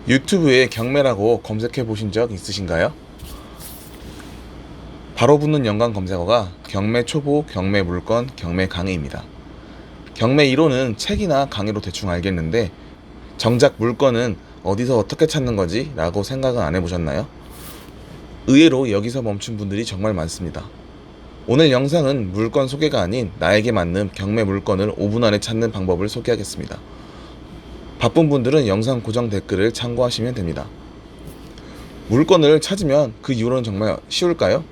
유튜브에 경매라고 검색해 보신 적 있으신가요? 바로 붙는 연관 검색어가 경매 초보, 경매 물건, 경매 강의입니다. 경매 이론은 책이나 강의로 대충 알겠는데 정작 물건은 어디서 어떻게 찾는 거지? 라고 생각은 안 해보셨나요? 의외로 여기서 멈춘 분들이 정말 많습니다. 오늘 영상은 물건 소개가 아닌 나에게 맞는 경매 물건을 5분 안에 찾는 방법을 소개하겠습니다. 바쁜 분들은 영상 고정 댓글을 참고하시면 됩니다. 물건을 찾으면 그 이후로는 정말 쉬울까요?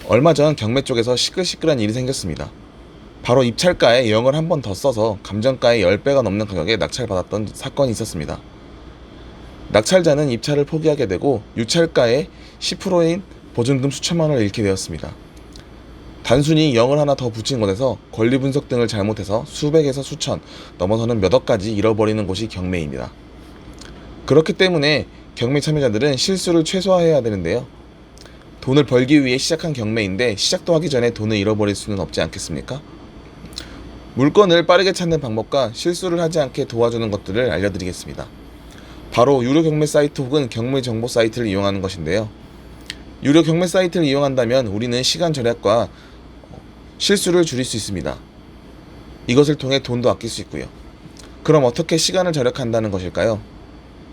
얼마 전 경매 쪽에서 시끌시끌한 일이 생겼습니다. 바로 입찰가에 0을 한 번 더 써서 감정가의 10배가 넘는 가격에 낙찰받았던 사건이 있었습니다. 낙찰자는 입찰을 포기하게 되고 유찰가의 10%인 보증금 수천만 원을 잃게 되었습니다. 단순히 0을 하나 더 붙인 것에서 권리 분석 등을 잘못해서 수백에서 수천, 넘어서는 몇 억까지 잃어버리는 곳이 경매입니다. 그렇기 때문에 경매 참여자들은 실수를 최소화해야 되는데요. 돈을 벌기 위해 시작한 경매인데 시작도 하기 전에 돈을 잃어버릴 수는 없지 않겠습니까? 물건을 빠르게 찾는 방법과 실수를 하지 않게 도와주는 것들을 알려드리겠습니다. 바로 유료 경매 사이트 혹은 경매 정보 사이트를 이용하는 것인데요. 유료 경매 사이트를 이용한다면 우리는 시간 절약과 실수를 줄일 수 있습니다. 이것을 통해 돈도 아낄 수 있고요. 그럼 어떻게 시간을 절약한다는 것일까요?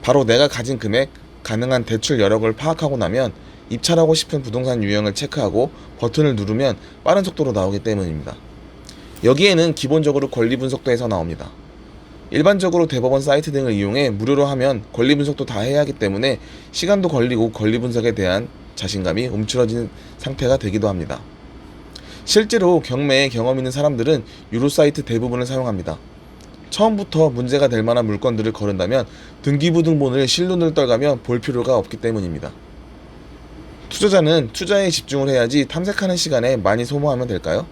바로 내가 가진 금액, 가능한 대출 여력을 파악하고 나면 입찰하고 싶은 부동산 유형을 체크하고 버튼을 누르면 빠른 속도로 나오기 때문입니다. 여기에는 기본적으로 권리 분석도 해서 나옵니다. 일반적으로 대법원 사이트 등을 이용해 무료로 하면 권리 분석도 다 해야 하기 때문에 시간도 걸리고 권리 분석에 대한 자신감이 움츠러진 상태가 되기도 합니다. 실제로 경매에 경험 있는 사람들은 유료 사이트 대부분을 사용합니다. 처음부터 문제가 될 만한 물건들을 거른다면 등기부등본을 실눈을 떨가며 볼 필요가 없기 때문입니다. 투자자는 투자에 집중을 해야지 탐색하는 시간에 많이 소모하면 될까요?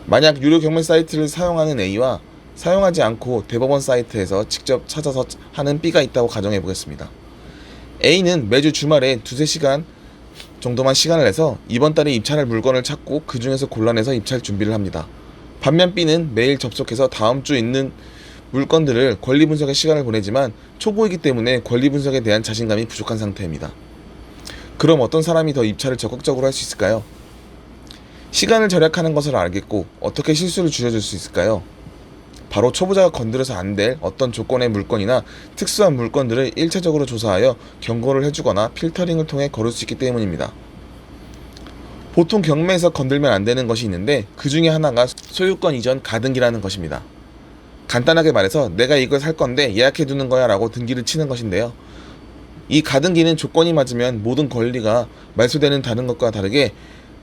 만약 유료 경매 사이트를 사용하는 A와 사용하지 않고 대법원 사이트에서 직접 찾아서 하는 B가 있다고 가정해 보겠습니다. A는 매주 주말에 2-3시간 정도만 시간을 내서 이번 달에 입찰할 물건을 찾고 그 중에서 골라내서 입찰 준비를 합니다. 반면 B는 매일 접속해서 다음 주 있는 물건들을 권리 분석에 시간을 보내지만 초보이기 때문에 권리 분석에 대한 자신감이 부족한 상태입니다. 그럼 어떤 사람이 더 입찰을 적극적으로 할 수 있을까요? 시간을 절약하는 것을 알겠고 어떻게 실수를 줄여줄 수 있을까요? 바로 초보자가 건드려서 안 될 어떤 조건의 물건이나 특수한 물건들을 1차적으로 조사하여 경고를 해주거나 필터링을 통해 거를 수 있기 때문입니다. 보통 경매에서 건들면 안 되는 것이 있는데 그 중에 하나가 소유권 이전 가등기라는 것입니다. 간단하게 말해서 내가 이걸 살 건데 예약해 두는 거야 라고 등기를 치는 것인데요. 이 가등기는 조건이 맞으면 모든 권리가 말소되는 다른 것과 다르게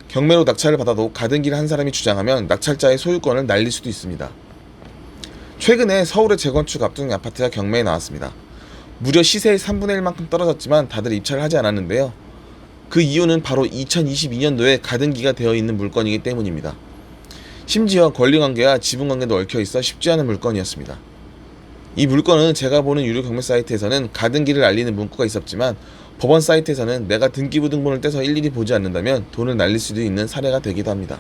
경매로 낙찰을 받아도 가등기를 한 사람이 주장하면 낙찰자의 소유권을 날릴 수도 있습니다. 최근에 서울의 재건축 앞둔 아파트가 경매에 나왔습니다. 무려 시세의 3분의 1만큼 떨어졌지만 다들 입찰을 하지 않았는데요. 그 이유는 바로 2022년도에 가등기가 되어 있는 물건이기 때문입니다. 심지어 권리관계와 지분관계도 얽혀있어 쉽지 않은 물건이었습니다. 이 물건은 제가 보는 유료 경매 사이트에서는 가등기를 알리는 문구가 있었지만 법원 사이트에서는 내가 등기부 등본을 떼서 일일이 보지 않는다면 돈을 날릴 수도 있는 사례가 되기도 합니다.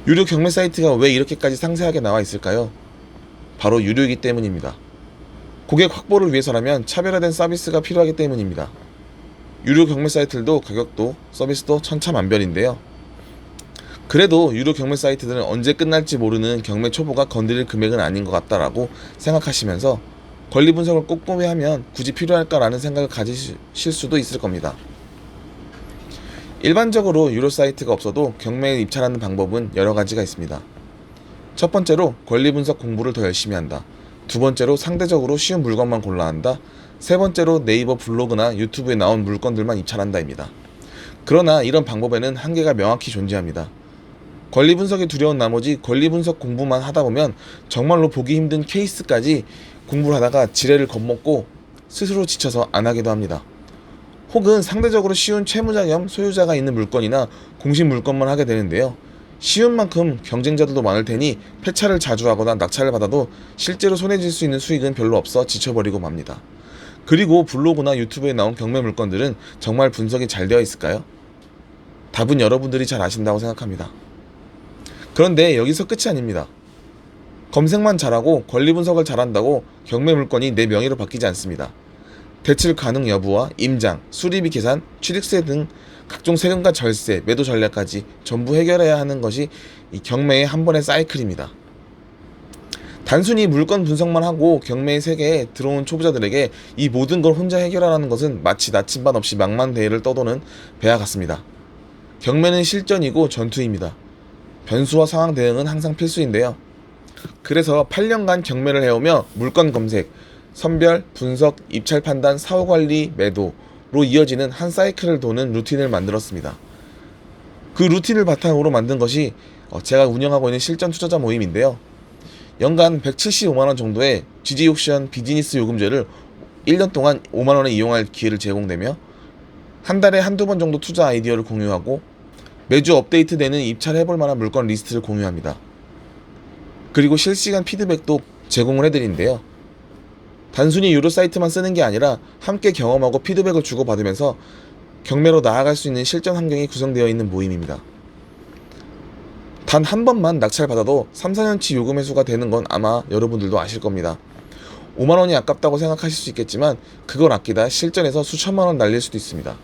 유료 경매 사이트가 왜 이렇게까지 상세하게 나와 있을까요? 바로 유료이기 때문입니다. 고객 확보를 위해서라면 차별화된 서비스가 필요하기 때문입니다. 유료 경매 사이트들도 가격도 서비스도 천차만별인데요. 그래도 유료 경매 사이트들은 언제 끝날지 모르는 경매 초보가 건드릴 금액은 아닌 것 같다라고 생각하시면서 권리 분석을 꼼꼼히 하면 굳이 필요할까라는 생각을 가지실 수도 있을 겁니다. 일반적으로 유료 사이트가 없어도 경매에 입찰하는 방법은 여러 가지가 있습니다. 첫 번째로 권리 분석 공부를 더 열심히 한다. 두 번째로 상대적으로 쉬운 물건만 골라 한다. 세 번째로 네이버 블로그나 유튜브에 나온 물건들만 입찰한다입니다. 그러나 이런 방법에는 한계가 명확히 존재합니다. 권리 분석이 두려운 나머지 권리 분석 공부만 하다 보면 정말로 보기 힘든 케이스까지 공부를 하다가 지레를 겁먹고 스스로 지쳐서 안 하기도 합니다. 혹은 상대적으로 쉬운 채무자 겸 소유자가 있는 물건이나 공식 물건만 하게 되는데요. 쉬운 만큼 경쟁자들도 많을 테니 폐차를 자주 하거나 낙찰을 받아도 실제로 손해질 수 있는 수익은 별로 없어 지쳐버리고 맙니다. 그리고 블로그나 유튜브에 나온 경매 물건들은 정말 분석이 잘 되어 있을까요? 답은 여러분들이 잘 아신다고 생각합니다. 그런데 여기서 끝이 아닙니다. 검색만 잘하고 권리 분석을 잘한다고 경매 물건이 내 명의로 바뀌지 않습니다. 대출 가능 여부와 임장, 수리비 계산, 취득세 등 각종 세금과 절세, 매도 전략까지 전부 해결해야 하는 것이 이 경매의 한 번의 사이클입니다. 단순히 물건 분석만 하고 경매 세계에 들어온 초보자들에게 이 모든 걸 혼자 해결하라는 것은 마치 나침반 없이 망망대해를 떠도는 배와 같습니다. 경매는 실전이고 전투입니다. 변수와 상황 대응은 항상 필수인데요. 그래서 8년간 경매를 해오며 물건 검색, 선별, 분석, 입찰 판단, 사후 관리, 매도로 이어지는 한 사이클을 도는 루틴을 만들었습니다. 그 루틴을 바탕으로 만든 것이 제가 운영하고 있는 실전 투자자 모임인데요. 연간 175만원 정도의 GG옥션 비즈니스 요금제를 1년 동안 5만원에 이용할 기회를 제공되며 한 달에 한두 번 정도 투자 아이디어를 공유하고 매주 업데이트되는 입찰해볼 만한 물건 리스트를 공유합니다. 그리고 실시간 피드백도 제공을 해드리는데요. 단순히 유료 사이트만 쓰는 게 아니라 함께 경험하고 피드백을 주고받으면서 경매로 나아갈 수 있는 실전 환경이 구성되어 있는 모임입니다. 단 한 번만 낙찰받아도 3, 4년치 요금 회수가 되는 건 아마 여러분들도 아실 겁니다. 5만원이 아깝다고 생각하실 수 있겠지만 그걸 아끼다 실전에서 수천만원 날릴 수도 있습니다.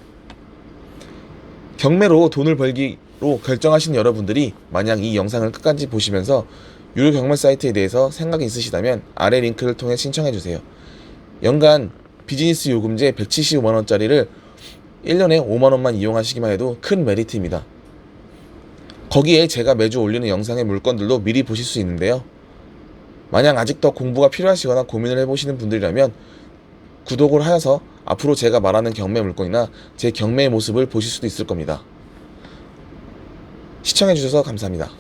경매로 돈을 벌기로 결정하신 여러분들이 만약 이 영상을 끝까지 보시면서 유료 경매 사이트에 대해서 생각이 있으시다면 아래 링크를 통해 신청해주세요. 연간 비즈니스 요금제 175만원짜리를 1년에 5만원만 이용하시기만 해도 큰 메리트입니다. 거기에 제가 매주 올리는 영상의 물건들도 미리 보실 수 있는데요. 만약 아직 더 공부가 필요하시거나 고민을 해보시는 분들이라면 구독을 하여서 앞으로 제가 말하는 경매 물건이나 제 경매의 모습을 보실 수도 있을 겁니다. 시청해주셔서 감사합니다.